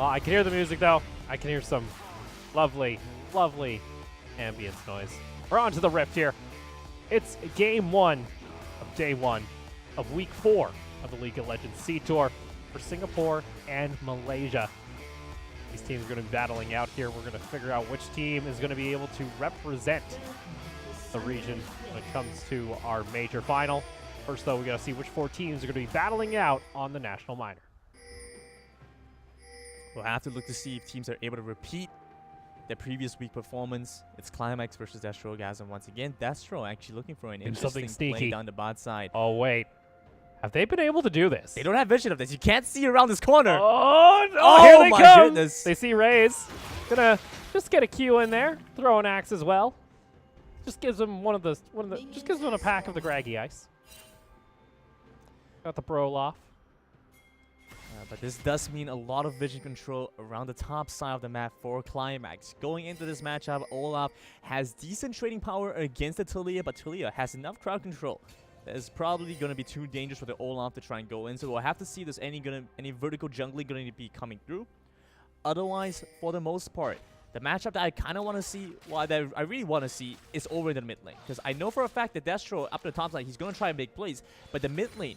Oh, I can hear the music, though. I can hear some lovely, lovely ambience noise. We're on to the Rift here. It's game 1 of day 1 of week 4 of the League of Legends Sea Tour for Singapore and Malaysia. These teams are going to be battling out here. We're going to figure out which team is going to be able to represent the region when it comes to our major final. First, though, we got to see which 4 teams are going to be battling out on the National Minor. We'll have to look to see if teams are able to repeat their previous week performance. It's Climax versus Destro Gasm once again. Destro actually looking for an interesting play down the bot side. Oh, wait. Have they been able to do this? They don't have vision of this. You can't see around this corner. Oh, here they my come. Goodness. They see Raze. Gonna just get a Q in there. Throw an axe as well. Just gives them just gives them a pack of the Graggy Ice. Got the Broloff. But this does mean a lot of vision control around the top side of the map for Climax. Going into this matchup, Olaf has decent trading power against the Taliyah, but Taliyah has enough crowd control that is probably going to be too dangerous for the Olaf to try and go in. So we'll have to see if there's any vertical jungling going to be coming through. Otherwise, for the most part, the matchup that I kind of want to see, that I really want to see, is over in the mid lane. Because I know for a fact that Destro, up to the top side, he's going to try and make plays. But the mid lane,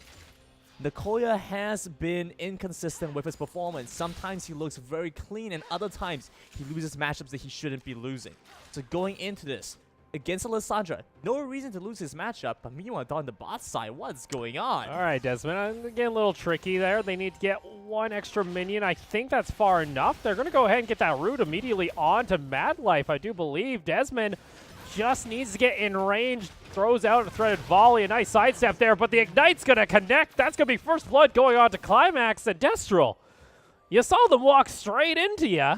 Nicoya has been inconsistent with his performance. Sometimes he looks very clean, and other times he loses matchups that he shouldn't be losing. So going into this, against Alessandra, no reason to lose his matchup, but meanwhile, on the bot side, what's going on? All right, Desmond, getting a little tricky there. They need to get 1 extra minion. I think that's far enough. They're going to go ahead and get that root immediately on to Mad Life, I do believe. Desmond just needs to get in range, throws out a threaded volley, a nice sidestep there, but the Ignite's going to connect. That's going to be first blood going on to Climax and Destral. You saw them walk straight into you.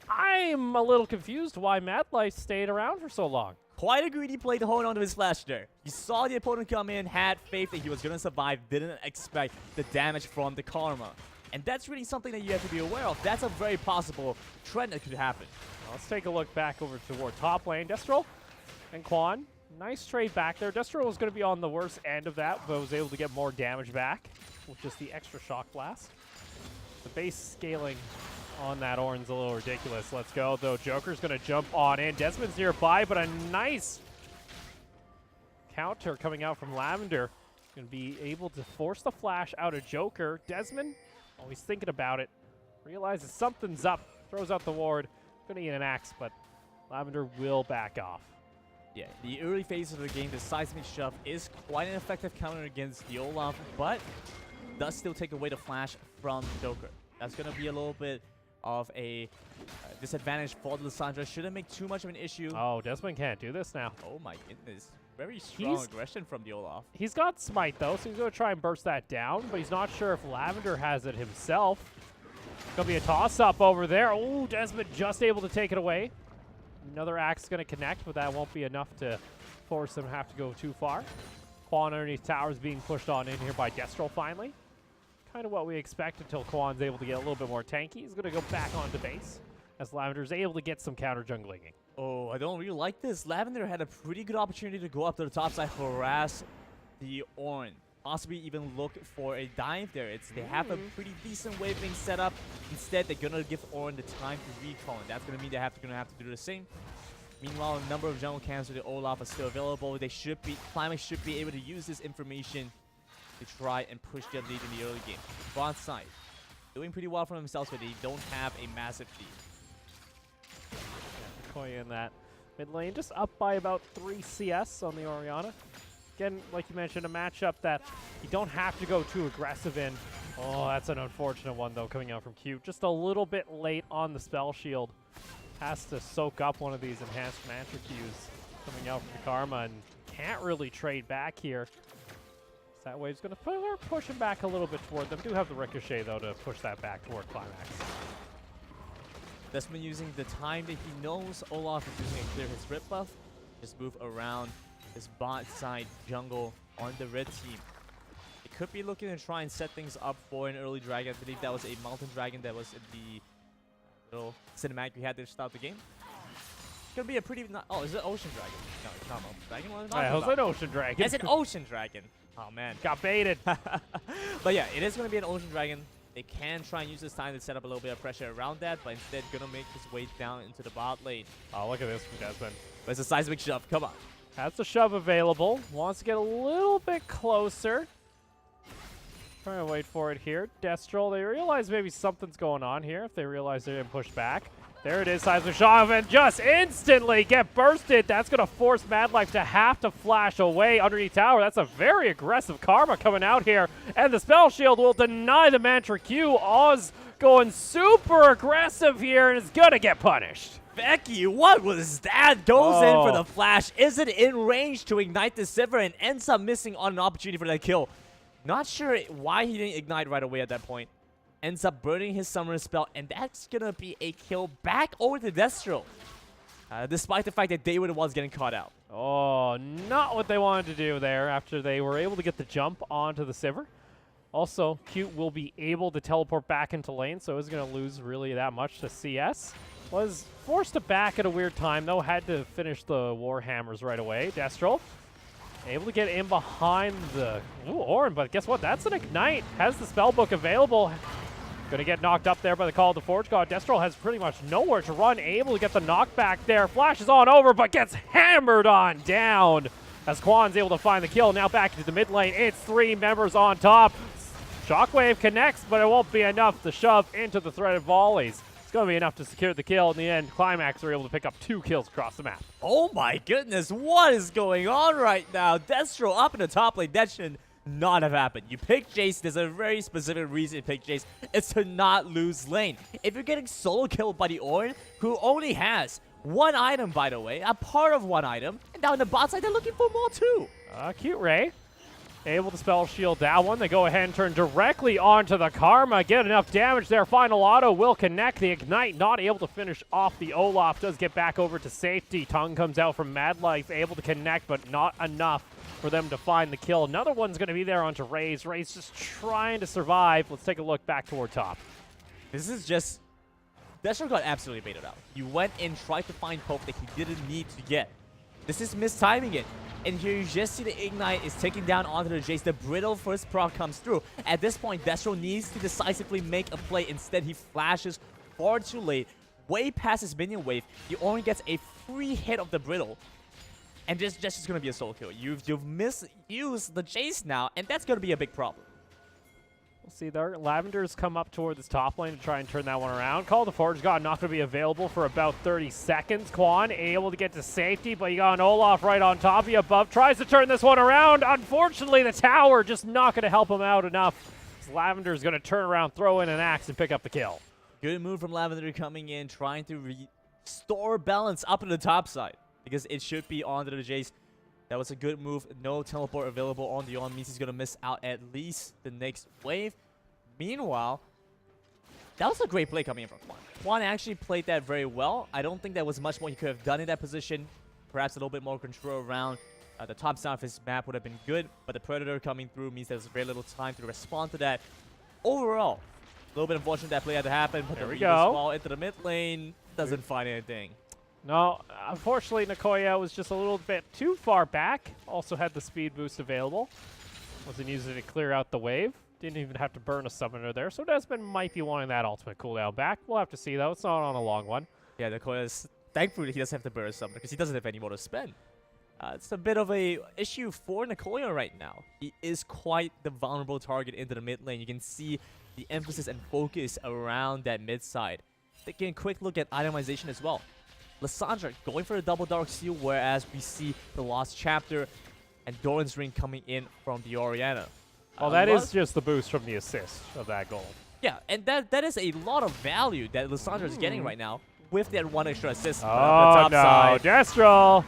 I'm a little confused why Mad Life stayed around for so long. Quite a greedy play to hold on to his flash there. He saw the opponent come in, had faith that he was going to survive, didn't expect the damage from the Karma. And that's really something that you have to be aware of. That's a very possible trend that could happen. Well, let's take a look back over toward top lane. Destral and Quan, nice trade back there. Destro was going to be on the worst end of that, but was able to get more damage back with just the extra shock blast. The base scaling on that Ornn's a little ridiculous. Let's go, though. Joker's going to jump on in. Desmond's nearby, but a nice counter coming out from Lavender. Going to be able to force the flash out of Joker. Desmond, always thinking about it, realizes something's up, throws out the ward. Going to need an axe, but Lavender will back off. Yeah, the early phase of the game, the seismic shove is quite an effective counter against the Olaf, but does still take away the flash from Joker. That's going to be a little bit of a disadvantage for Lissandra. Shouldn't make too much of an issue. Oh, Desmond can't do this now. Oh my goodness. Very strong aggression from the Olaf. He's got Smite, though, so he's going to try and burst that down, but he's not sure if Lavender has it himself. Going to be a toss-up over there. Oh, Desmond just able to take it away. Another axe is going to connect, but that won't be enough to force him to have to go too far. Quan underneath towers being pushed on in here by Destral finally. Kind of what we expect until Quan's able to get a little bit more tanky. He's going to go back onto base as Lavender's able to get some counter jungling. Oh, I don't really like this. Lavender had a pretty good opportunity to go up to the top side, harass the Ornn. Possibly even look for a dive there. They have a pretty decent wave being set up. Instead, they're going to give Ornn the time to recall, and that's going to mean they're going to have to do the same. Meanwhile, a number of jungle camps for the Olaf are still available. Climax should be able to use this information to try and push their lead in the early game. Bot side, doing pretty well for themselves, but they don't have a massive lead. Koya in that mid lane, just up by about 3 CS on the Orianna. Again, like you mentioned, a matchup that you don't have to go too aggressive in. Oh, that's an unfortunate one, though, coming out from Q. Just a little bit late on the spell shield. Has to soak up one of these enhanced mantra Qs coming out from the Karma and can't really trade back here. That wave's going to push him back a little bit toward them. Do have the Ricochet, though, to push that back toward Climax. Desmond using the time that he knows Olaf is using to clear his rip buff. Just move around this bot side jungle on the red team. It could be looking to try and set things up for an early dragon. I believe that was a mountain dragon that was in the little cinematic we had to start the game. It's gonna be a pretty. Oh, is it ocean dragon? No, it's not mountain dragon. What am I talking It's an ocean dragon. It's an ocean dragon. Oh man, got baited. But yeah, it is gonna be an ocean dragon. They can try and use this time to set up a little bit of pressure around that, but instead gonna make his way down into the bot lane. Oh, look at this from Desmond. But it's a seismic shove. Come on. Has the shove available. Wants to get a little bit closer. Trying to wait for it here. Destral, they realize maybe something's going on here if they realize they're getting pushed back. There it is, seismic shove, and just instantly get bursted. That's going to force Mad Life to have to flash away underneath tower. That's a very aggressive Karma coming out here. And the Spell Shield will deny the Mantra Q. Oz going super aggressive here and is going to get punished. Becky, what was that? Goes in for the flash. Isn't in range to ignite the Sivir and ends up missing on an opportunity for that kill. Not sure why he didn't ignite right away at that point. Ends up burning his Summoner spell, and that's going to be a kill back over to Destro. Despite the fact that they were the ones getting caught out. Oh, not what they wanted to do there after they were able to get the jump onto the Sivir. Also, Cute will be able to teleport back into lane, so isn't going to lose really that much to CS. Was forced to back at a weird time, though. Had to finish the Warhammers right away. Destro able to get in behind the Orin, but guess what? That's an Ignite. Has the spellbook available. Going to get knocked up there by the Call of the Forge God. Destro has pretty much nowhere to run. Able to get the knockback there. Flashes on over, but gets hammered on down. As Quan's able to find the kill. Now back into the mid lane. It's 3 members on top. Shockwave connects, but it won't be enough to shove into the threaded volleys. It's going to be enough to secure the kill. In the end, Climax are able to pick up 2 kills across the map. Oh my goodness, what is going on right now? Destro up in the top lane. That should not have happened. You pick Jace, there's a very specific reason to pick Jace. It's to not lose lane. If you're getting solo killed by the Orin, who only has 1 item, by the way, a part of 1 item, and down the bot side, they're looking for more too. Cute Ray. Able to spell shield that one. They go ahead and turn directly onto the Karma. Get enough damage there. Final auto will connect. The Ignite not able to finish off the Olaf. Does get back over to safety. Tongue comes out from Mad Life. Able to connect, but not enough for them to find the kill. Another one's going to be there onto Raze. Raze just trying to survive. Let's take a look back toward top. This is just... Destro got absolutely baited out. You went and tried to find poke that he didn't need to get. This is mistiming it. And here you just see the Ignite is taking down onto the Jace. The Brittle first proc comes through. At this point, Destro needs to decisively make a play. Instead, he flashes far too late, way past his minion wave. He only gets a free hit of the Brittle. And this just is going to be a solo kill. You've misused the Jace now, and that's going to be a big problem. We'll see there. Lavender's come up toward this top lane to try and turn that one around. Call of the Forge God not going to be available for about 30 seconds. Quan able to get to safety, but you got an Olaf right on top of you above. Tries to turn this one around. Unfortunately, the tower just not going to help him out enough. Lavender's going to turn around, throw in an axe, and pick up the kill. Good move from Lavender coming in, trying to restore balance up to the top side. Because it should be onto the Jace. That was a good move. No teleport available on the on. Means he's going to miss out at least the next wave. Meanwhile, that was a great play coming in from Quan. Quan actually played that very well. I don't think there was much more he could have done in that position. Perhaps a little bit more control around the top side of his map would have been good. But the Predator coming through means there's very little time to respond to that. Overall, a little bit unfortunate that play had to happen. But there we the go. Ball into the mid lane. Doesn't find anything. No, unfortunately, Nicoya was just a little bit too far back. Also had the speed boost available. Wasn't using it to clear out the wave. Didn't even have to burn a summoner there. So Desmond might be wanting that ultimate cooldown back. We'll have to see, though. It's not on a long one. Yeah, Nicoya's... Thankfully, he doesn't have to burn a summoner because he doesn't have any more to spend. It's a bit of a issue for Nicoya right now. He is quite the vulnerable target into the mid lane. You can see the emphasis and focus around that mid side. Taking a quick look at itemization as well. Lissandra going for a double Dark Seal, whereas we see the Lost Chapter and Doran's Ring coming in from the Orianna. Well, that is just the boost from the assist of that goal. Yeah, and that is a lot of value that Lissandra is getting right now with that 1 extra assist Oh, on the top no. side. Destral.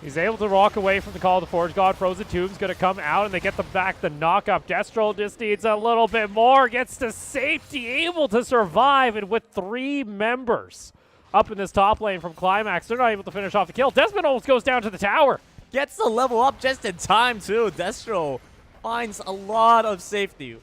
He's able to walk away from the Call of the Forge God. Frozen Tomb's going to come out, and they get the knock up. Destral just needs a little bit more. Gets to safety, able to survive, and with 3 members up in this top lane from Climax, they're not able to finish off the kill. Desmond almost goes down to the tower. Gets the level up just in time, too. Destro finds a lot of safety.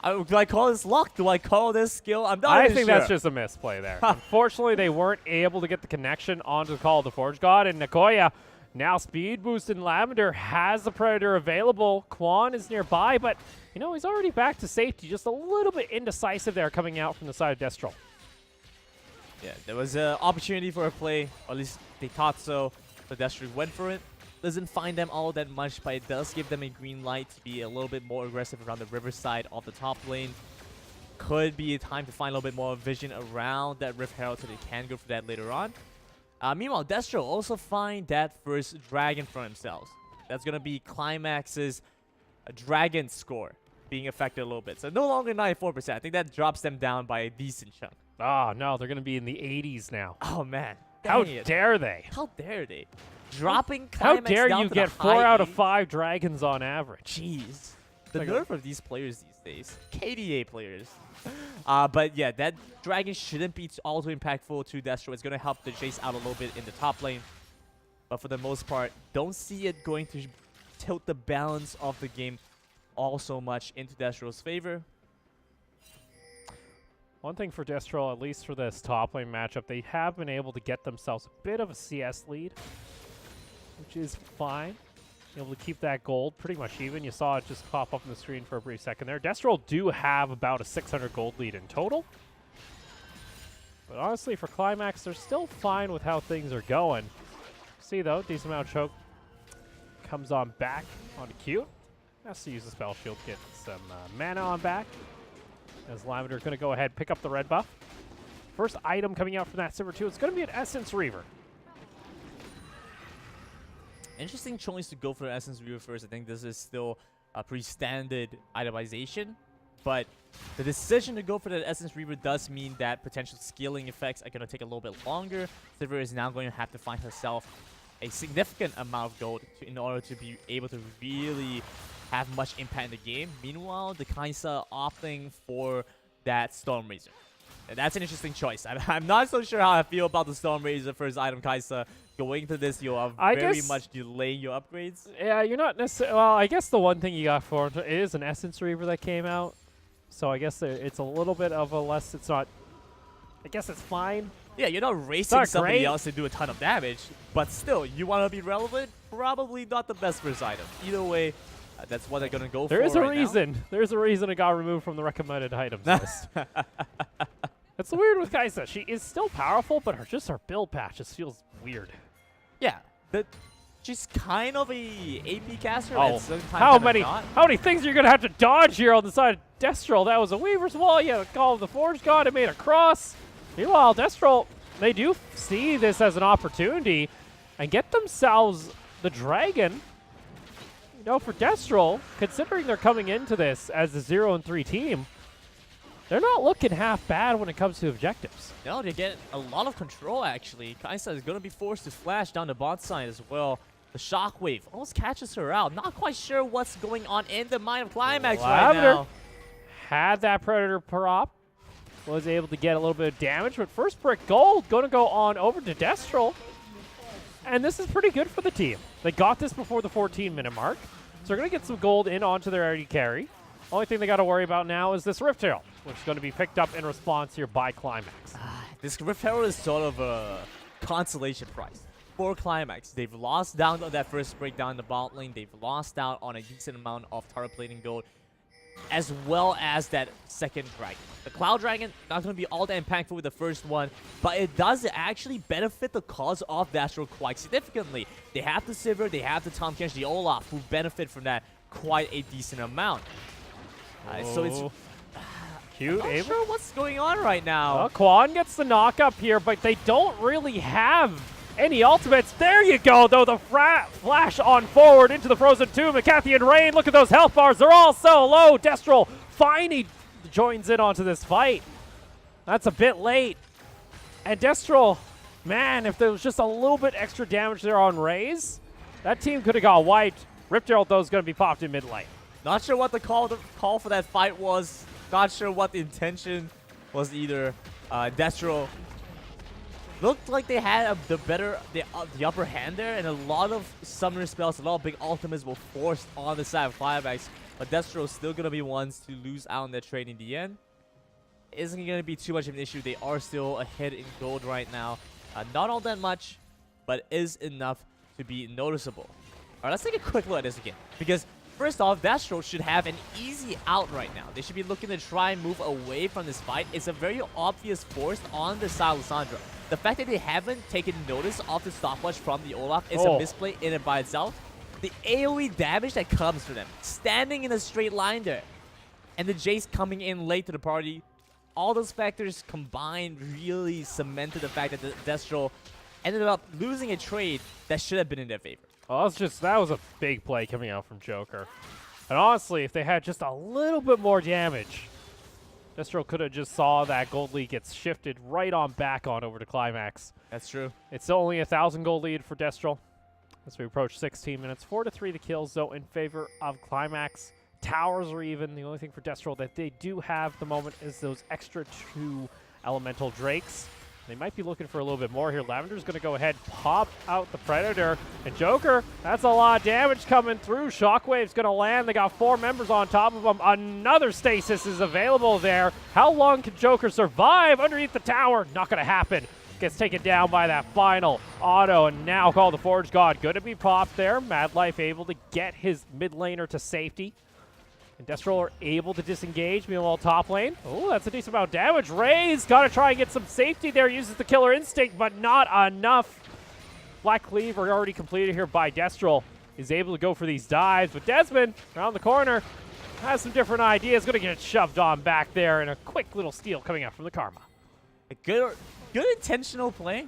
Do I call this luck? Do I call this skill? I'm not I even think sure. that's just a misplay there. Unfortunately, they weren't able to get the connection onto the Call of the Forge God, and Nicoya Now speed boost in Lavender has the Predator available. Quan is nearby, but you know, he's already back to safety. Just a little bit indecisive there coming out from the side of Destral. Yeah, there was an opportunity for a play, or at least they thought so. The Destral went for it. Doesn't find them all that much, but it does give them a green light to be a little bit more aggressive around the river side of the top lane. Could be a time to find a little bit more vision around that Rift Herald so they can go for that later on. Meanwhile, Destro also find that first dragon for themselves. That's going to be Climax's dragon score being affected a little bit. So no longer 94%. I think that drops them down by a decent chunk. Oh, no, they're going to be in the 80s now. Oh, man. How dare they? How dare they? Dropping How Climax dare down you to get the 4 out of 80s? 5 dragons on average? Jeez. The Like nerve of these players these days. KDA players. But yeah, that dragon shouldn't be all too impactful to Destro. It's going to help the Jace out a little bit in the top lane. But for the most part, don't see it going to tilt the balance of the game all so much into Destro's favor. One thing for Destral, at least for this top lane matchup, they have been able to get themselves a bit of a CS lead, which is fine. Able to keep that gold pretty much even. You saw it just pop up on the screen for a brief second there. Destral do have about a 600 gold lead in total. But honestly, for Climax, they're still fine with how things are going. See, though, decent amount of choke comes on back onto Q. Has to use the spell shield to get some mana on back. As Lavender going to go ahead pick up the red buff. First item coming out from that Silver 2, it's going to be an Essence Reaver. Interesting choice to go for Essence Reaver first. I think this is still a pretty standard itemization. But the decision to go for that Essence Reaver does mean that potential scaling effects are going to take a little bit longer. Sivir is now going to have to find herself a significant amount of gold in order to be able to really have much impact in the game. Meanwhile, the Kaisa opting for that Storm Razor. And that's an interesting choice. I'm not so sure how I feel about the Storm Razor first item, Kaisa. Going into this, you are very much delaying your upgrades. Yeah, you're not necessarily... Well, I guess the one thing you got for it is an Essence Reaver that came out. So I guess it's a little bit of a less... It's not... I guess it's fine. Yeah, you're not racing somebody great. else to do a ton of damage. But still, you want to be relevant? Probably not the best first item. Either way, that's what they're going to go for There is a right reason. now. There's a reason it got removed from the recommended items list. That's weird with Kaisa. She is still powerful, but her build patch just feels weird. Yeah, she's kind of a AP caster. Oh, at some time how kinda not. many things are you gonna have to dodge here on the side of Destral? That was a Weaver's Wall. Yeah, the Call of the Forge God. It made a cross. Meanwhile, Destral, they do see this as an opportunity and get themselves the dragon. You know, for Destral, considering they're coming into this as the 0-3 team, they're not looking half bad when it comes to objectives. No, they get a lot of control, actually. Kaisa is going to be forced to flash down the bot side as well. The Shockwave almost catches her out. Not quite sure what's going on in the mind of Climax right now. Had that Predator prop. Was able to get a little bit of damage, but first brick gold going to go on over to Destral. And this is pretty good for the team. They got this before the 14-minute mark. So they're going to get some gold in onto their AD carry. Only thing they got to worry about now is this Rift Herald, which is going to be picked up in response here by Climax. This Rift Herald is sort of a consolation prize for Climax. They've lost down on that first breakdown in the bot lane. They've lost out on a decent amount of turret plating gold, as well as that second dragon. The Cloud Dragon, not going to be all that impactful with the first one, but it does actually benefit the cause of Destral quite significantly. They have the Sivir, they have the Tahm Kench, the Olaf, who benefit from that quite a decent amount. So it's cute. I'm not sure what's going on right now. Well, Quan gets the knock up here, but they don't really have any ultimates. There you go, though. The flash on forward into the Frozen Tomb. McCarthy and Rain, look at those health bars. They're all so low. Destral finally joins in onto this fight. That's a bit late. And Destral, man, if there was just a little bit extra damage there on Raze, that team could have got wiped. Rift Herald, though, is going to be popped in mid lane. Not sure what the call for that fight was. Not sure what the intention was either. Destral looked like they had the upper hand there, and a lot of summoner spells, a lot of big ultimates were forced on the side of Climax. But Destral still gonna be ones to lose out on that trade in the end. Isn't gonna be too much of an issue. They are still ahead in gold right now. Not all that much, but is enough to be noticeable. All right, let's take a quick look at this again. Because first off, Destro should have an easy out right now. They should be looking to try and move away from this fight. It's a very obvious force on the side of Lissandra. The fact that they haven't taken notice of the stopwatch from the Olaf is a misplay in and by itself. The AoE damage that comes for them, standing in a straight line there, and the Jace coming in late to the party, all those factors combined really cemented the fact that the Destro ended up losing a trade that should have been in their favor. Well, that was a big play coming out from Joker. And honestly, if they had just a little bit more damage, Destro could have just saw that gold lead gets shifted right on back on over to Climax. That's true. It's only a 1,000 gold lead for Destro as we approach 16 minutes. 4-3 the kills, though, in favor of Climax. Towers are even. The only thing for Destro that they do have at the moment is those extra 2 elemental drakes. They might be looking for a little bit more here. Lavender's going to go ahead, pop out the Predator. And Joker, that's a lot of damage coming through. Shockwave's going to land. They got 4 members on top of them. Another stasis is available there. How long can Joker survive underneath the tower? Not going to happen. Gets taken down by that final auto, and now called the Forge God. Going to be popped there. Mad Life able to get his mid laner to safety. And Destro are able to disengage, meanwhile top lane. Oh, that's a decent amount of damage. Ray's got to try and get some safety there. Uses the Killer Instinct, but not enough. Black Cleave are already completed here by Destro. Is able to go for these dives, but Desmond, around the corner, has some different ideas. Going to get shoved on back there, and a quick little steal coming out from the Karma. A good intentional play.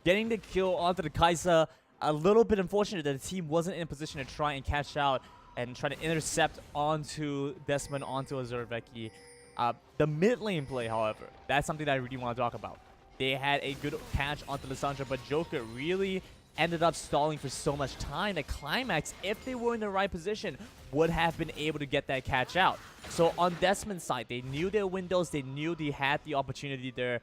Getting the kill onto the Kai'Sa. A little bit unfortunate that the team wasn't in a position to try and catch out and try to intercept onto Desmond, onto Azurveki. The mid lane play, however, that's something that I really want to talk about. They had a good catch onto Lissandra, but Joker really ended up stalling for so much time that Climax, if they were in the right position, would have been able to get that catch out. So on Desmond's side, they knew their windows, they knew they had the opportunity there,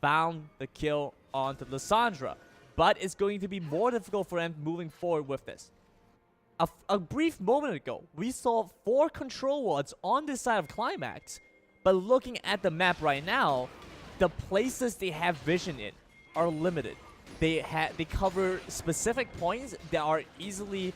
found the kill onto Lissandra. But it's going to be more difficult for them moving forward with this. A brief moment ago, we saw 4 control wards on this side of Climax, but looking at the map right now, the places they have vision in are limited. They cover specific points that are easily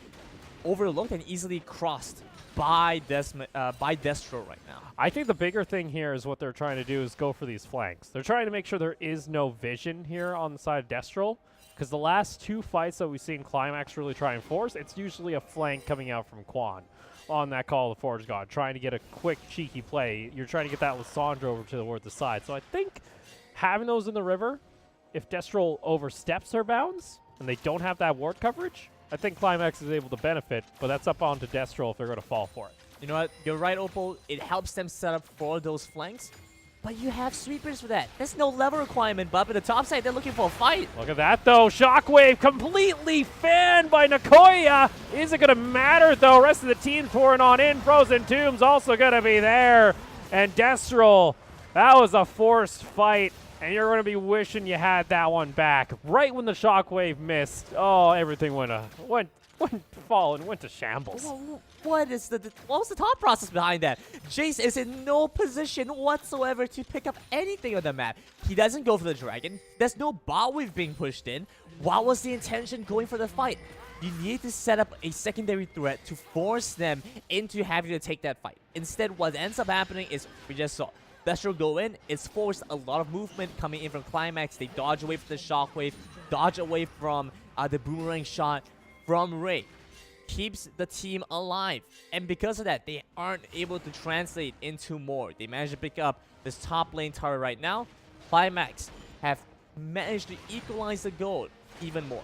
overlooked and easily crossed by Destro right now. I think the bigger thing here is what they're trying to do is go for these flanks. They're trying to make sure there is no vision here on the side of Destro. Because the last 2 fights that we've seen Climax really try and force, it's usually a flank coming out from Quan on that Call of the Forge God, trying to get a quick, cheeky play. You're trying to get that Lissandra over to the side. So I think having those in the river, if Destro oversteps their bounds and they don't have that ward coverage, I think Climax is able to benefit, but that's up onto Destro if they're going to fall for it. You know what? You're right, Opal. It helps them set up for those flanks. But you have sweepers for that. There's no level requirement, Bub. At the top side, they're looking for a fight. Look at that, though. Shockwave completely fanned by Nakoya. Is it going to matter, though? Rest of the team pouring on in. Frozen Tomb's also going to be there. And Destro, that was a forced fight. And you're going to be wishing you had that one back. Right when the Shockwave missed, oh, everything went to shambles. What was the thought process behind that? Jace is in no position whatsoever to pick up anything on the map. He doesn't go for the dragon. There's no bot wave being pushed in. What was the intention going for the fight? You need to set up a secondary threat to force them into having to take that fight. Instead, what ends up happening is, we just saw, Destro go in, it's forced a lot of movement coming in from Climax. They dodge away from the Shockwave, dodge away from the boomerang shot from Ray. Keeps the team alive, and because of that, they aren't able to translate into more. They managed to pick up this top lane tower right now. Climax have managed to equalize the goal even more.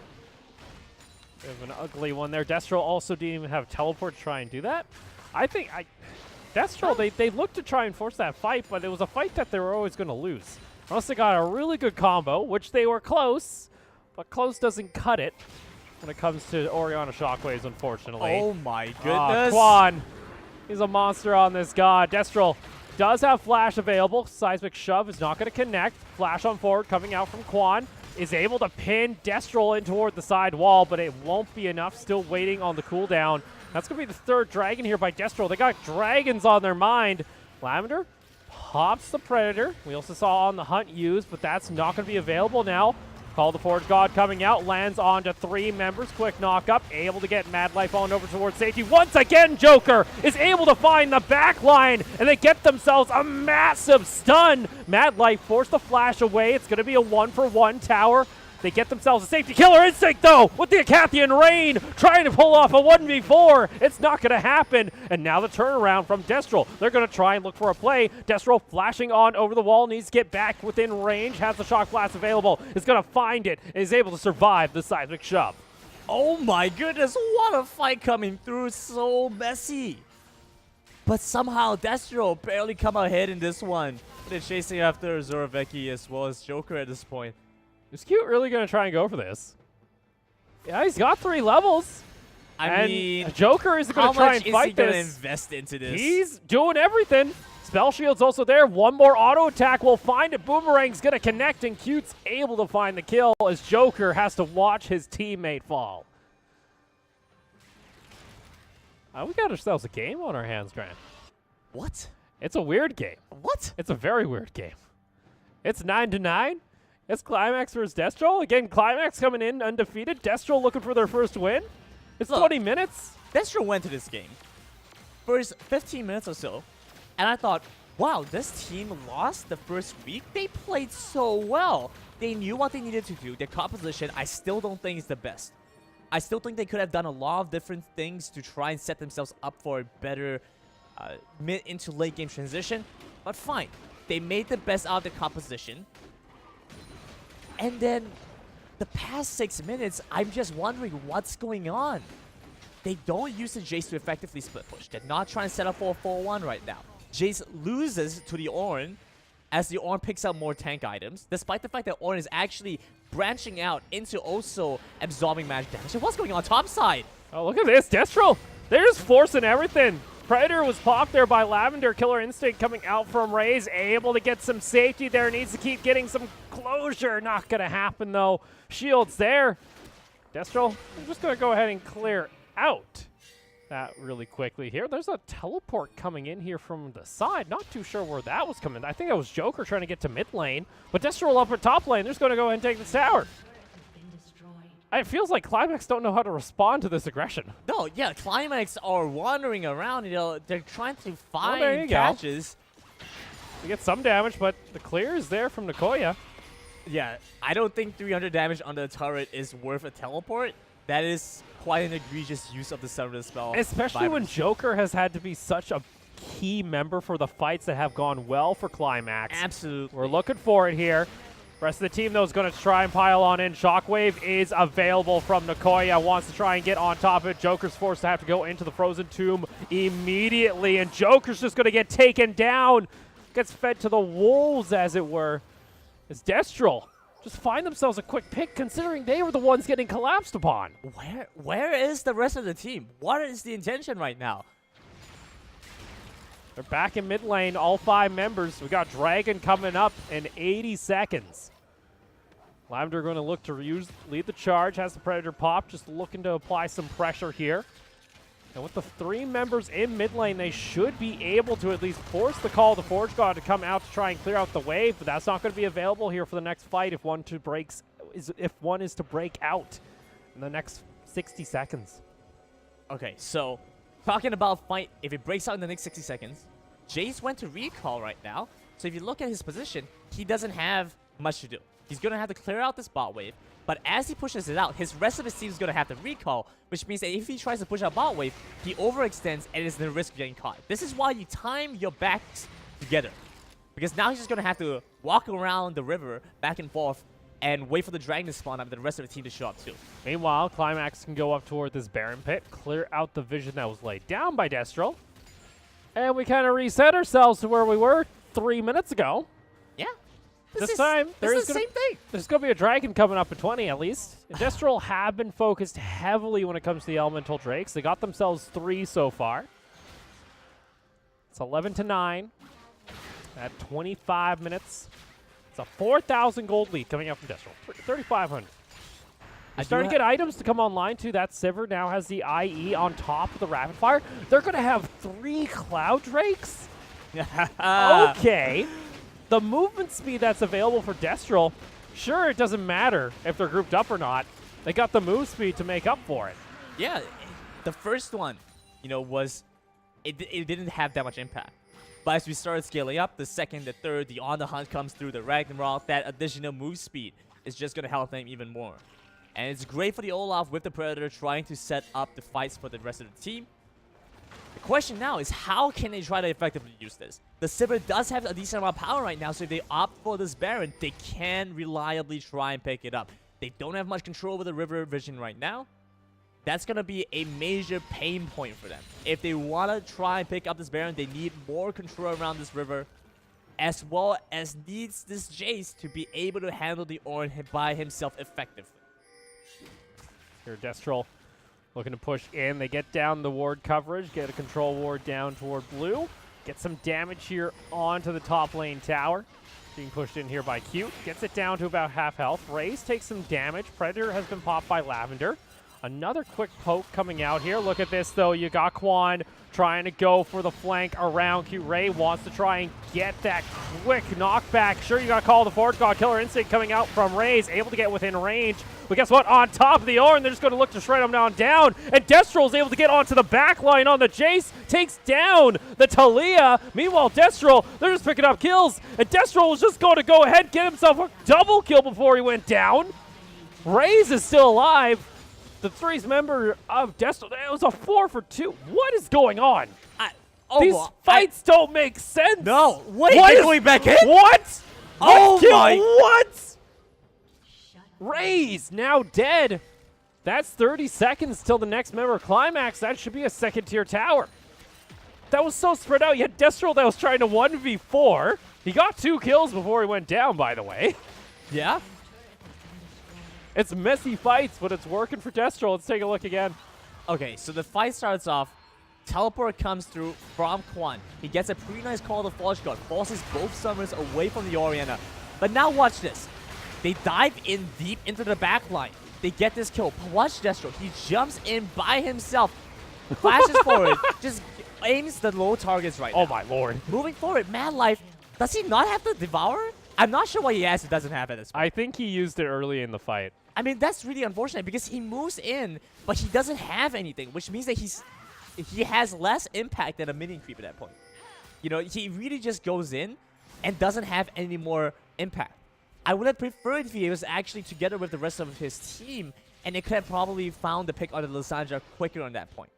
Bit of an ugly one there. Destro also didn't even have teleport to try and do that. I think Destro, they looked to try and force that fight, but it was a fight that they were always going to lose. Unless they got a really good combo, which they were close, but close doesn't cut it when it comes to Orianna Shockwaves, unfortunately. Oh my goodness. Quan, he's a monster on this god. Destro does have Flash available. Seismic Shove is not going to connect. Flash on forward coming out from Quan. Is able to pin Destro in toward the side wall, but it won't be enough. Still waiting on the cooldown. That's going to be the 3rd dragon here by Destro. They got dragons on their mind. Lavender pops the Predator. We also saw On the Hunt used, but that's not going to be available now. Call the Forge God coming out, lands onto 3 members. Quick knock up, able to get Mad Life on over towards safety. Once again, Joker is able to find the back line, and they get themselves a massive stun. Mad Life forced the flash away. It's going to be a 1-for-1 tower. They get themselves a safety. Killer Instinct, though, with the Acathian Rain, trying to pull off a 1v4. It's not going to happen. And now the turnaround from Destral. They're going to try and look for a play. Destral flashing on over the wall, needs to get back within range, has the Shock Blast available, is going to find it, and is able to survive the seismic shove. Oh my goodness, what a fight coming through, so messy. But somehow Destro barely come ahead in this one. They're chasing after Zoraveki as well as Joker at this point. Is Cute really going to try and go for this? Yeah, he's got 3 levels. I mean, Joker is going to try and fight this. How much is he going to invest into this? He's doing everything. Spell Shield's also there. One more auto attack will find it. Boomerang's going to connect, and Cute's able to find the kill as Joker has to watch his teammate fall. We got ourselves a game on our hands, Grant. What? It's a weird game. What? It's a very weird game. It's 9-9. It's Climax versus Destral. Again, Climax coming in undefeated. Destral looking for their first win. It's 20 minutes. Destral went to this game first 15 minutes or so, and I thought, wow, this team lost the first week. They played so well. They knew what they needed to do. Their composition, I still don't think is the best. I still think they could have done a lot of different things to try and set themselves up for a better mid into late game transition. But fine, they made the best out of the composition. And then the past 6 minutes, I'm just wondering what's going on. They don't use the Jace to effectively split push. They're not trying to set up for a 4-1 right now. Jace loses to the Ornn as the Ornn picks up more tank items, despite the fact that Ornn is actually branching out into also absorbing magic damage. And what's going on top side? Oh, look at this. Destral, they're just forcing everything. Predator was popped there by Lavender. Killer Instinct coming out from Raze, able to get some safety there. Needs to keep getting some closure. Not going to happen, though. Shield's there. Destral, I'm just going to go ahead and clear out that really quickly here. There's a teleport coming in here from the side. Not too sure where that was coming. I think that was Joker trying to get to mid lane. But Destral up at top lane. They're just going to go ahead and take this tower. It feels like Climax don't know how to respond to this aggression. No, yeah, Climax are wandering around. You know, they're trying to find there you catches. We get some damage, but the clear is there from Nicoya. Yeah, I don't think 300 damage on the turret is worth a teleport. That is quite an egregious use of the Summoner spell. Especially when Joker has had to be such a key member for the fights that have gone well for Climax. Absolutely. We're looking for it here. Rest of the team, though, is going to try and pile on in. Shockwave is available from Nicoya. Wants to try and get on top of it. Joker's forced to have to go into the Frozen Tomb immediately. And Joker's just going to get taken down. Gets fed to the wolves, as it were. As Destral just find themselves a quick pick, considering they were the ones getting collapsed upon. Where is the rest of the team? What is the intention right now? They're back in mid lane, all 5 members. We got Dragon coming up in 80 seconds. Lavender going to look to lead the charge, has the Predator pop, just looking to apply some pressure here. And with the 3 members in mid lane, they should be able to at least force the call of the Forge God to come out to try and clear out the wave, but that's not going to be available here for the next fight if one is to break out in the next 60 seconds. Okay, so talking about fight, if it breaks out in the next 60 seconds, Jace went to recall right now. So if you look at his position, he doesn't have much to do. He's going to have to clear out this bot wave, but as he pushes it out, his rest of his team is going to have to recall, which means that if he tries to push out bot wave, he overextends and is the risk of getting caught. This is why you time your backs together, because now he's just going to have to walk around the river back and forth and wait for the dragon to spawn up and the rest of the team to show up too. Meanwhile, Climax can go up toward this Baron Pit, clear out the vision that was laid down by Destral, and we kind of reset ourselves to where we were 3 minutes ago. Yeah. This time, it's the same thing. There's going to be a dragon coming up at 20 at least. Destral have been focused heavily when it comes to the elemental drakes. They got themselves 3 so far. It's 11-9 at 25 minutes. It's a 4,000 gold lead coming up from Destral. 3,500. They're starting to get items to come online too. That Sivir now has the IE on top of the Rapid Fire. They're going to have 3 Cloud Drakes? Okay. The movement speed that's available for Destral Sure, it doesn't matter if they're grouped up or not. They got the move speed to make up for it. Yeah, the first one, you know, it didn't have that much impact. But as we started scaling up, the second, the third, the On the Hunt comes through, the Ragnarok, that additional move speed is just going to help them even more. And it's great for the Olaf with the Predator trying to set up the fights for the rest of the team. The question now is how can they try to effectively use this? The Sivir does have a decent amount of power right now, so if they opt for this Baron, they can reliably try and pick it up. They don't have much control over the River Vision right now. That's going to be a major pain point for them. If they want to try and pick up this Baron, they need more control around this river, as well as needs this Jace to be able to handle the Ornn by himself effectively. Here, Destral looking to push in. They get down the ward coverage, get a control ward down toward blue. Get some damage here onto the top lane tower. Being pushed in here by Cute. Gets it down to about half health. Raze takes some damage. Predator has been popped by Lavender. Another quick poke coming out here. Look at this, though. You got Quan trying to go for the flank around Cute. Ray wants to try and get that quick knockback. Sure, you got Call of the Forge God. Killer Instinct coming out from Raze. Able to get within range. But guess what? On top of the Ornn, they're just going to look to shred him down. And Destral is able to get onto the back line on the Jace. Takes down the Talia. Meanwhile, Destral, they're just picking up kills. And Destral was just going to go ahead, get himself a double kill before he went down. Raze is still alive. The three's member of Destral, it was a 4 for 2. What is going on? These fights don't make sense. No. What are you doing back in? What? Oh my. What? Raze now dead. That's 30 seconds till the next member climax. That should be a second tier tower. That was so spread out. You had Destral that was trying to 1v4. He got 2 kills before he went down, by the way. Yeah. It's messy fights, but it's working for Destral. Let's take a look again. Okay, so the fight starts off. Teleport comes through from Quan. He gets a pretty nice call to the Forge God. Forces both summers away from the Orianna. But now watch this. They dive in deep into the back line. They get this kill. Watch Destral. He jumps in by himself. Flashes forward. Just aims the low targets right now. Oh my lord. Moving forward, Mad Life. Does he not have the Devour? I'm not sure why he has it doesn't have it this point. I think he used it early in the fight. I mean, that's really unfortunate because he moves in, but he doesn't have anything, which means that he has less impact than a minion creep at that point. You know, he really just goes in and doesn't have any more impact. I would have preferred if he was actually together with the rest of his team, and they could have probably found the pick on the Lysandra quicker on that point.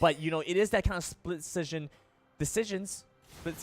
But, you know, it is that kind of split second decisions. Right,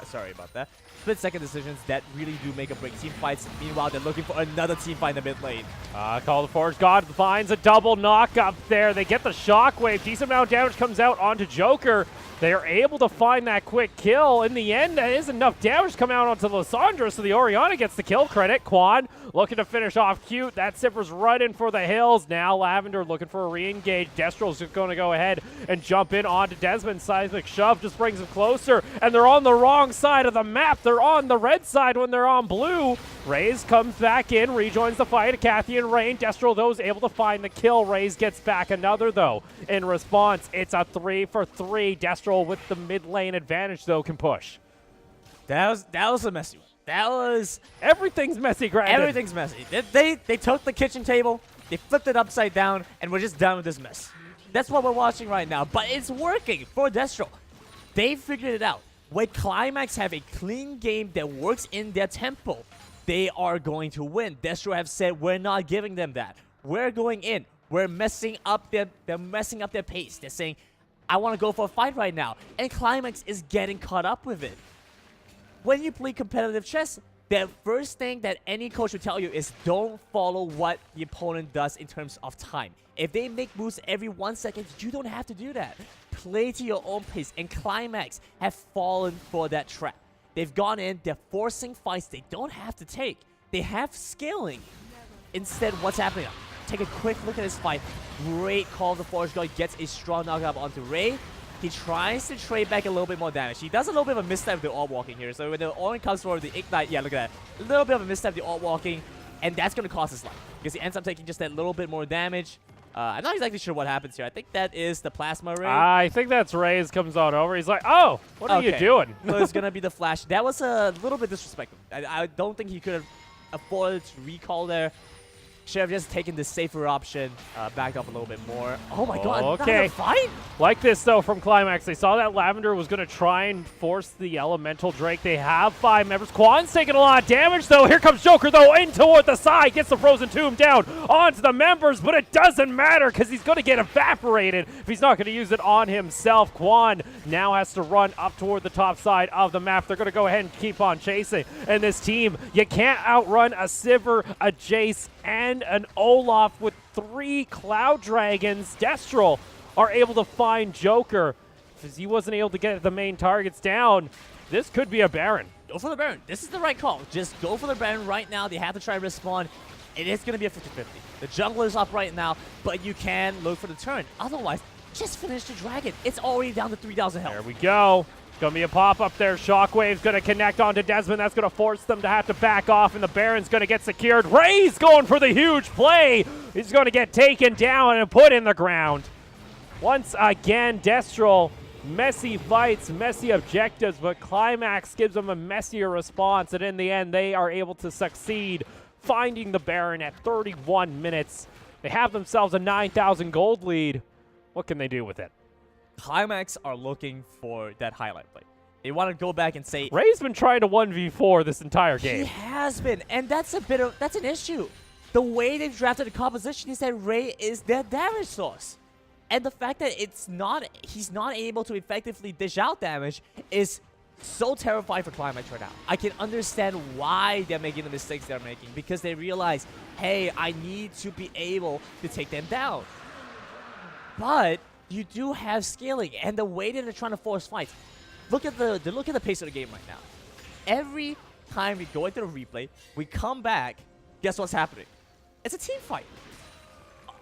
sorry about that. Split second decisions that really do make or break team fights. Meanwhile, they're looking for another team fight in the mid lane. Call the Forge God finds a double knock up there. They get the shockwave. Decent amount of damage comes out onto Joker. They are able to find that quick kill. In the end, that is enough damage to come out onto Lysandra, so the Orianna gets the kill credit. Quan looking to finish off Cute. That Sipper's running for the hills. Now Lavender looking for a re-engage. Destral's just going to go ahead and jump in onto Desmond. Seismic shove just brings him closer, and they're on the wrong side of the map. They're on the red side when they're on blue. Raze comes back in, rejoins the fight. Kathy and Rain. Destral, though, is able to find the kill. Raze gets back another, though. In response, it's a 3 for 3. Destral with the mid lane advantage, though, can push. That was a messy one. That was... Everything's messy, Grandin. Everything's messy. They took the kitchen table, they flipped it upside down, and we're just done with this mess. That's what we're watching right now, but it's working for Destral. They figured it out. When Climax have a clean game that works in their tempo, they are going to win. Destral have said, we're not giving them that. We're going in. We're messing up they're messing up their pace. They're saying, I want to go for a fight right now. And Climax is getting caught up with it. When you play competitive chess, the first thing that any coach will tell you is don't follow what the opponent does in terms of time. If they make moves every 1 second, you don't have to do that. Play to your own pace. And Climax have fallen for that trap. They've gone in, they're forcing fights they don't have to take. They have scaling. Instead, what's happening? Take a quick look at this fight. Great call. The Forge God gets a strong knockup onto Ray. He tries to trade back a little bit more damage. He does a little bit of a misstep with the Orb Walking here. So when the Ornn comes forward with the Ignite, yeah, look at that. A little bit of a misstep with the Orb Walking, and that's going to cost his life. Because he ends up taking just that little bit more damage. I'm not exactly sure what happens here. I think that is the Plasma Ray. I think that's Ray's comes on over. He's like, oh, what are you Okay. doing? So it's going to be the Flash. That was a little bit disrespectful. I don't think he could have afforded to recall there. Should have just taken the safer option, backed off a little bit more. Oh my god, Okay. another fight? Like this, though, from Climax. They saw that Lavender was going to try and force the Elemental Drake. They have 5 members. Quan's taking a lot of damage, though. Here comes Joker, though, in toward the side. Gets the Frozen Tomb down onto the members, but it doesn't matter because he's going to get evaporated if he's not going to use it on himself. Quan now has to run up toward the top side of the map. They're going to go ahead and keep on chasing. And this team, you can't outrun a Sivir, a Jace, and an Olaf with 3 Cloud Dragons. Destral are able to find Joker because he wasn't able to get the main targets down. This could be a Baron. Go for the Baron. This is the right call. Just go for the Baron right now. They have to try and respawn. It is going to be a 50-50. The jungler is up right now, but you can look for the turn. Otherwise, just finish the dragon. It's already down to 3,000 health. There we go. Going to be a pop-up there. Shockwave's going to connect onto Desmond. That's going to force them to have to back off, and the Baron's going to get secured. Ray's going for the huge play. He's going to get taken down and put in the ground. Once again, Destral, messy fights, messy objectives, but Climax gives them a messier response, and in the end, they are able to succeed, finding the Baron at 31 minutes. They have themselves a 9,000 gold lead. What can they do with it? Climax are looking for that highlight play. They want to go back and say, Ray's been trying to 1v4 this entire he game. has been, and that's an issue. The way they've drafted the composition is that Ray is their damage source. And the fact that he's not able to effectively dish out damage is so terrifying for Climax right now. I can understand why they're making the mistakes they're making, because they realize, hey, I need to be able to take them down. But you do have scaling, and the way that they're trying to force fights. Look at the pace of the game right now. Every time we go into the replay, we come back, guess what's happening? It's a team fight.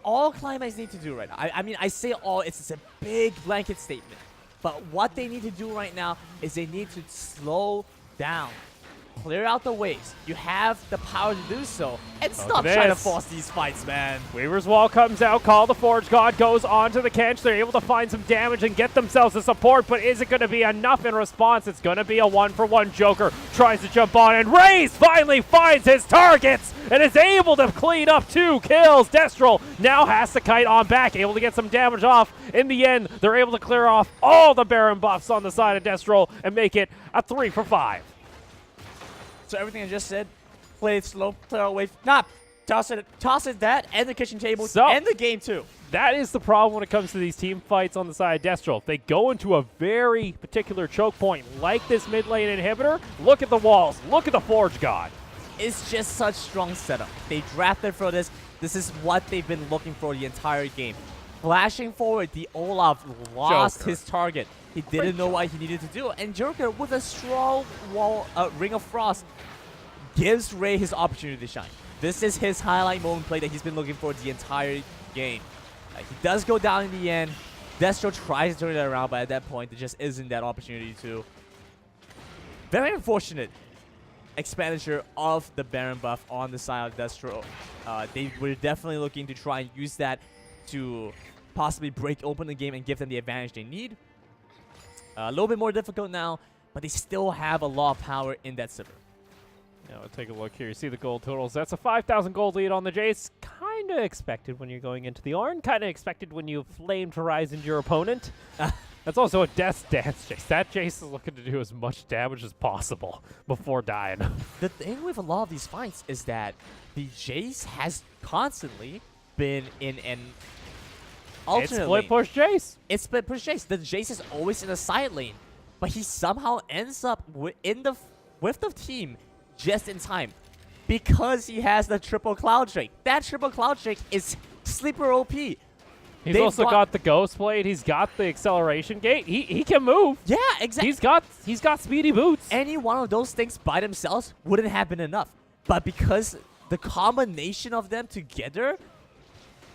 All Climax need to do right now, I mean, I say all, it's a big blanket statement. But what they need to do right now is they need to slow down. Clear out the waves. You have the power to do so. And stop trying to force these fights, man. Weaver's Wall comes out. Call the Forge God goes onto the Kench. They're able to find some damage and get themselves a support, but is it going to be enough in response? It's going to be a 1-for-1. Joker tries to jump on, and Raze finally finds his targets and is able to clean up 2 kills. Destral now has to kite on back, able to get some damage off. In the end, they're able to clear off all the Baron buffs on the side of Destral and make it a 3-for-5. So everything I just said, play it slow, clear out wave, toss it that, and the kitchen table, and the game too. That is the problem when it comes to these team fights on the side of Destral. If they go into a very particular choke point, like this mid lane inhibitor, look at the walls, look at the Forge God. It's just such strong setup. They drafted for this. This is what they've been looking for the entire game. Flashing forward, the Olaf lost his target. He didn't know what he needed to do. And Joker, with a strong wall, Ring of Frost, gives Ray his opportunity to shine. This is his highlight moment play that he's been looking for the entire game. He does go down in the end. Destro tries to turn it around, but at that point, there just isn't that opportunity to. Very unfortunate expenditure of the Baron buff on the side of Destro. They were definitely looking to try and use that to possibly break open the game and give them the advantage they need. A little bit more difficult now, but they still have a lot of power in that Sivir. Now, take a look here. You see the gold totals. That's a 5,000 gold lead on the Jace. Kind of expected when you're going into the Ornn. Kind of expected when you flamed Horizon your opponent. That's also a Death Dance Jace. That Jace is looking to do as much damage as possible before dying. The thing with a lot of these fights is that the Jace has constantly been in an alternate It's split lane. push Jace. It's split push Jace. The Jace is always in a side lane, but he somehow ends up with the team just in time because he has the triple Cloud Drake. That triple Cloud Drake is sleeper OP. He's also got the Ghost Blade. He's got the acceleration gate. He can move. Yeah, exactly. He's got speedy boots. Any one of those things by themselves wouldn't have been enough, but because the combination of them together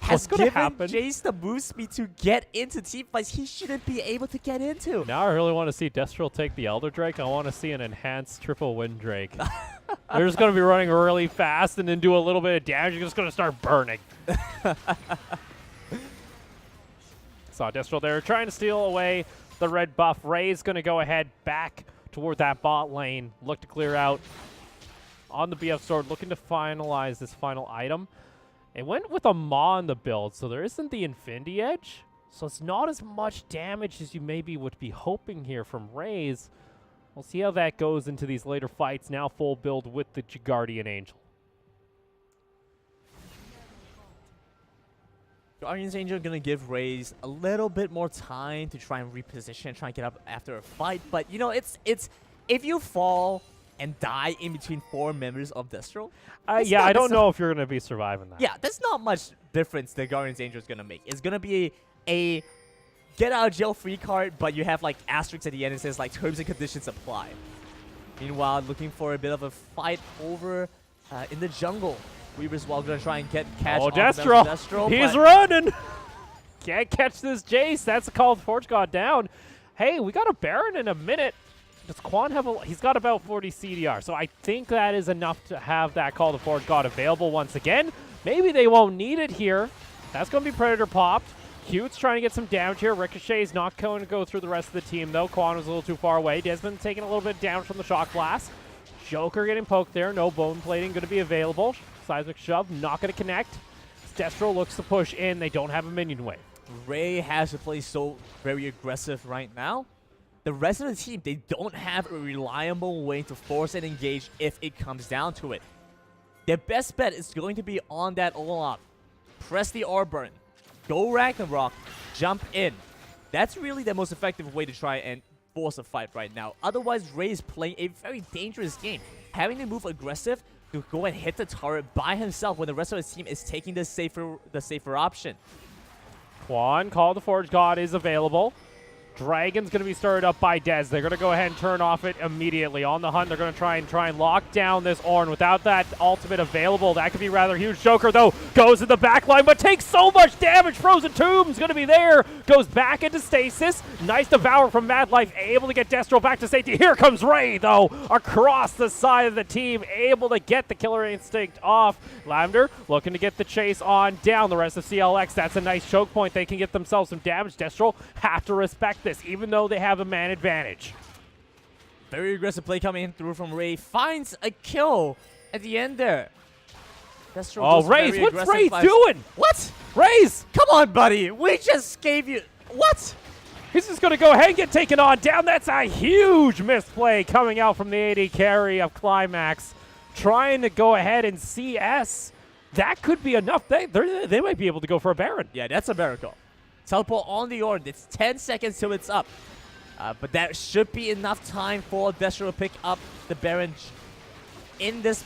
has given Jace the move speed to get into team fights he shouldn't be able to get into. Now I really want to see Destral take the Elder Drake. I want to see an enhanced triple Wind Drake. They're just going to be running really fast and then do a little bit of damage. You're just going to start burning. Saw Destro there trying to steal away the red buff. Ray's going to go ahead back toward that bot lane. Look to clear out on the BF sword, looking to finalize this final item. It went with a Maw on the build, so there isn't the Infinity Edge. So it's not as much damage as you maybe would be hoping here from Raze. We'll see how that goes into these later fights. Now full build with the Guardian Angel. Guardian's Angel gonna give Raze a little bit more time to try and reposition and try and get up after a fight. But you know, it's if you fall and die in between 4 members of Destro, yeah, I don't know if you're gonna be surviving that. Yeah, that's not much difference the Guardian's Angel is gonna make. It's gonna be a get out of jail free card, but you have like asterisks at the end. It says like terms and conditions apply. Meanwhile, looking for a bit of a fight over in the jungle. Weaver's well gonna try and catch Destro. He's running. Can't catch this Jace. That's a call of Forge God down. Hey, we got a Baron in a minute. Does Quan have a... He's got about 40 CDR, so I think that is enough to have that call to Forge God available once again. Maybe they won't need it here. That's going to be Predator popped. Cute's trying to get some damage here. Ricochet's not going to go through the rest of the team, though. Quan was a little too far away. Desmond taking a little bit of damage from the Shock Blast. Joker getting poked there. No bone plating going to be available. Seismic Shove not going to connect. Destro looks to push in. They don't have a minion wave. Ray has to play so very aggressive right now. The rest of the team, they don't have a reliable way to force and engage if it comes down to it. Their best bet is going to be on that Olaf. Press the R burn. Go Ragnarok. Jump in. That's really the most effective way to try and force a fight right now. Otherwise, Ray is playing a very dangerous game. Having to move aggressive to go and hit the turret by himself when the rest of his team is taking the safer option. Quan, Call of the Forge God is available. Dragon's going to be started up by Dez. They're going to go ahead and turn off it immediately. On the hunt, they're going to try and lock down this Ornn. Without that ultimate available, that could be rather huge. Joker, though, goes in the back line, but takes so much damage. Frozen Tomb's going to be there. Goes back into stasis. Nice devour from Mad Life, able to get Destro back to safety. Here comes Ray, though, across the side of the team, able to get the Killer Instinct off. Lavender looking to get the chase on down. The rest of CLX, that's a nice choke point. They can get themselves some damage. Destro have to respect this, even though they have a man advantage. Very aggressive play coming in through from Ray. Finds a kill at the end there. Destro Raze, what's Raze doing? What? Raze! Come on, buddy. We just gave you... What? He's just going to go ahead and get taken on down. That's a huge misplay coming out from the AD carry of Climax. Trying to go ahead and CS. That could be enough. They might be able to go for a Baron. Yeah, that's a Baron call. Teleport on the Ornn. It's 10 seconds till it's up. But that should be enough time for Destro to pick up the Baron in this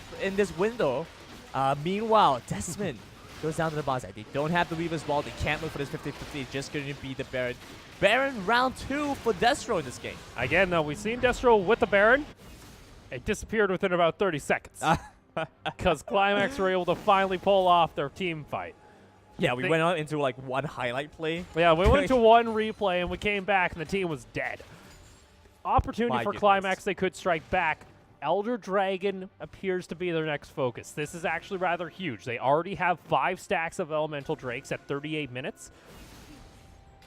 window. Meanwhile, Desmond goes down to the bot side. They don't have the Weaver's Wall. They can't look for this 50-50. It's just going to be the Baron. Baron round 2 for Destro in this game. Again, though, we've seen Destro with the Baron. It disappeared within about 30 seconds. Because Climax were able to finally pull off their team fight. Yeah, we went on into like one highlight play. Yeah, we went into one replay and we came back and the team was dead. Opportunity for Climax, they could strike back. Elder Dragon appears to be their next focus. This is actually rather huge. They already have 5 stacks of Elemental Drakes at 38 minutes.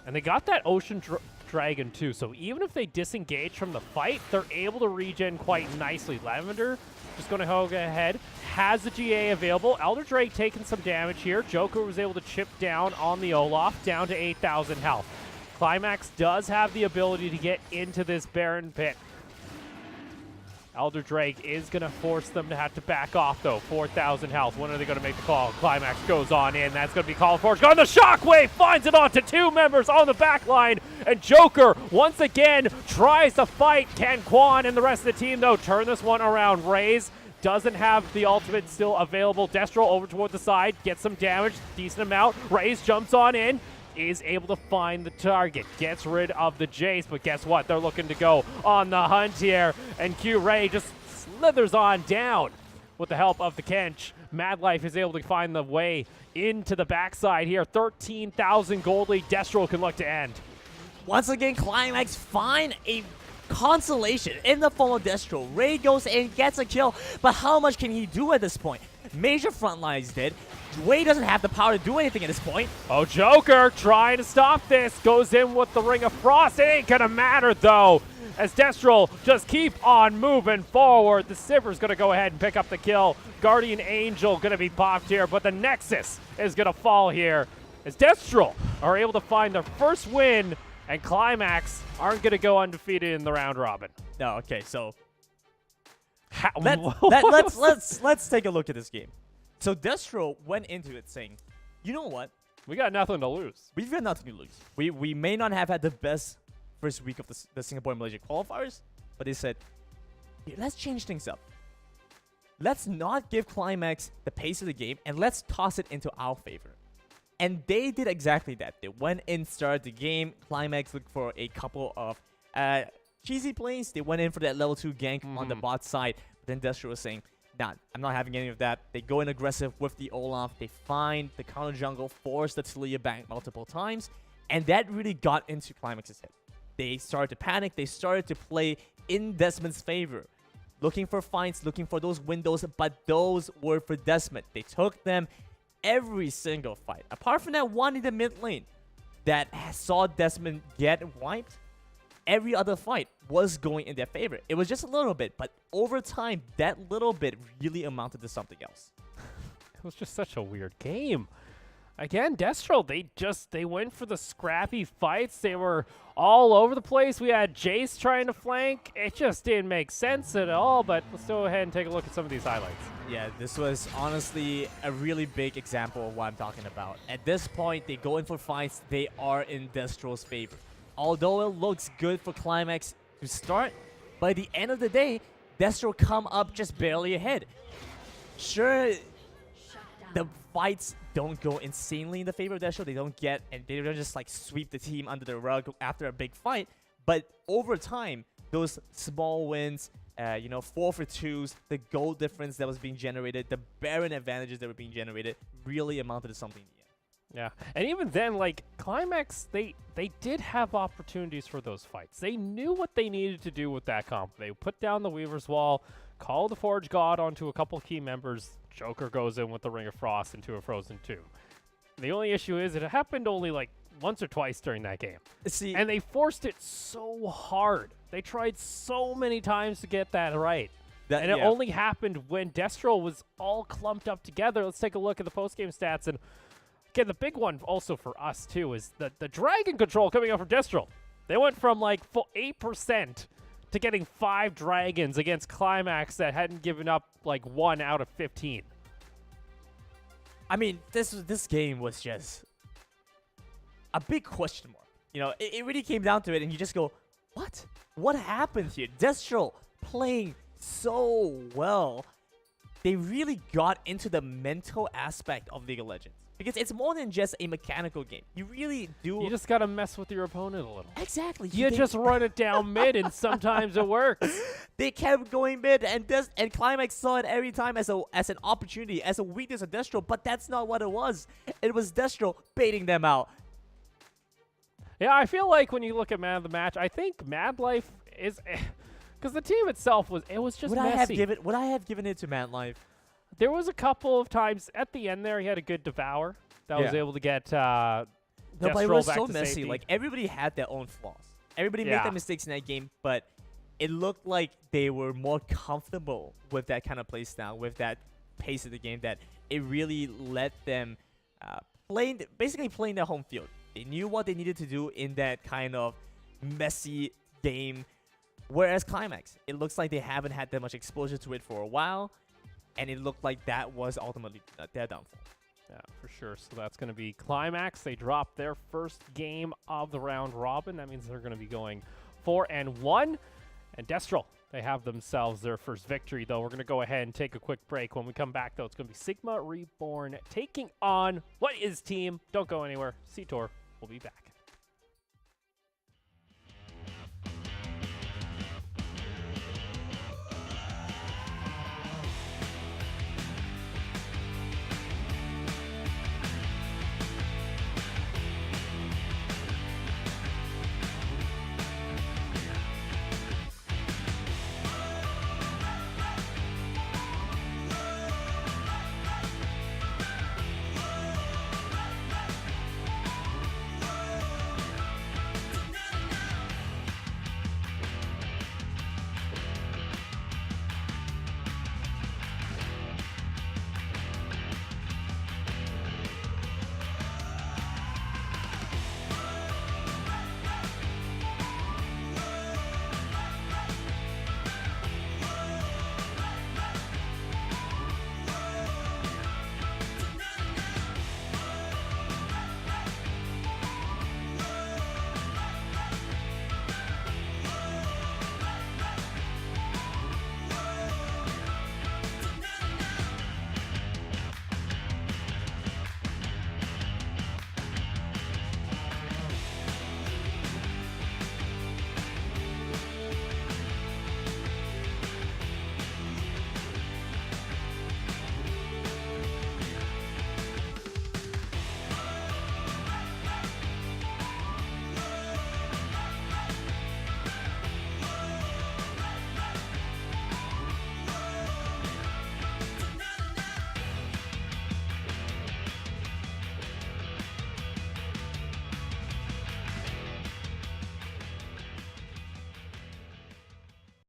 And they got that Ocean Dragon too, so even if they disengage from the fight, they're able to regen quite nicely. Lavender just going to go ahead, has the GA available. Elder Drake taking some damage here. Joker was able to chip down on the Olaf, down to 8,000 health. Climax does have the ability to get into this Baron pit. Elder Drake is going to force them to have to back off, though. 4,000 health. When are they going to make the call? Climax goes on in. That's going to be called for. The Shockwave finds it onto 2 members on the back line. And Joker, once again, tries to fight. Can Quan and the rest of the team, though, turn this one around? Raze doesn't have the ultimate still available. Destro over toward the side. Gets some damage. Decent amount. Raze jumps on in. Is able to find the target, gets rid of the Jace, but guess what? They're looking to go on the hunt here, and Q-Ray just slithers on down with the help of the Kench. Mad Life is able to find the way into the backside here. 13,000 gold lead. Destro can look to end. Once again, Climax find a consolation in the form of Destro. Ray goes in, gets a kill, but how much can he do at this point? Major Frontlines did. Wei doesn't have the power to do anything at this point. Oh, Joker trying to stop this. Goes in with the Ring of Frost. It ain't gonna matter, though, as Destral just keep on moving forward. The Sivers gonna go ahead and pick up the kill. Guardian Angel gonna be popped here, but the Nexus is gonna fall here as Destral are able to find their first win, and Climax aren't gonna go undefeated in the round robin. No, okay, so How, let's take a look at this game. So Destro went into it saying, you know what? we got nothing to lose. We've got nothing to lose. We may not have had the best first week of the Singapore and Malaysia qualifiers, but they said, "Hey, let's change things up. Let's not give Climax the pace of the game, and let's toss it into our favor." And they did exactly that. They went in, started the game. Climax looked for a couple of cheesy plays. They went in for that level 2 gank on the bot side. But then Destro was saying, nah, I'm not having any of that. They go in aggressive with the Olaf. They find the counter jungle, force the Talia back multiple times. And that really got into Climax's head. They started to panic. They started to play in Desmond's favor. Looking for fights, looking for those windows, but those were for Desmond. They took them every single fight. Apart from that one in the mid lane that saw Desmond get wiped, every other fight was going in their favor. It was just a little bit, but over time, that little bit really amounted to something else. It was just such a weird game. Again, Destral, they went for the scrappy fights. They were all over the place. We had Jace trying to flank. It just didn't make sense at all, but let's go ahead and take a look at some of these highlights. Yeah, this was honestly a really big example of what I'm talking about. At this point, they go in for fights. They are in Destral's favor. Although it looks good for Climax to start, by the end of the day, Destral come up just barely ahead. Sure, the fights don't go insanely in the favor of Destral. They don't get, and they don't just like sweep the team under the rug after a big fight. But over time, those small wins, 4 for 2s, the goal difference that was being generated, the Baron advantages that were being generated really amounted to something in the end. Yeah, and even then, like, Climax, they did have opportunities for those fights. They knew what they needed to do with that comp. They put down the Weaver's Wall, called the Forge God onto a couple key members. Joker goes in with the Ring of Frost into a Frozen 2. The only issue is it happened only like once or twice during that game. See, and they forced it so hard. They tried so many times to get that right. And it only happened when Destral was all clumped up together. Let's take a look at the post-game stats. And again, the big one also for us, too, is the Dragon control coming out from Destral. They went from like 8% to getting 5 Dragons against Climax that hadn't given up like 1 out of 15. I mean, this game was just a big question mark. It really came down to it, and you just go, what? What happened here? Destral playing so well. They really got into the mental aspect of League of Legends. Because it's more than just a mechanical game. You really do. You just got to mess with your opponent a little. Exactly. You just run it down mid, and sometimes it works. They kept going mid, and Climax saw it every time as an opportunity, as a weakness of Destral, but that's not what it was. It was Destral baiting them out. Yeah, I feel like when you look at Man of the Match, I think Mad Life is... Because the team itself was just messy. Would I have given it to Mad Life? There was a couple of times at the end there he had a good Devour that was able to get Destral no, but it was back so to messy. safety. Like, everybody had their own flaws. Everybody made their mistakes in that game, but it looked like they were more comfortable with that kind of play style, with that pace of the game, that it really let them basically playing their home field. They knew what they needed to do in that kind of messy game. Whereas Climax, it looks like they haven't had that much exposure to it for a while, and it looked like that was ultimately their downfall. Yeah, for sure. So that's going to be Climax. They dropped their first game of the round robin. That means they're going to be going 4-1. And Destral, they have themselves their first victory, though. We're going to go ahead and take a quick break. When we come back, though, it's going to be Sigma Reborn taking on What Is Team. Don't go anywhere. C-Tor will be back.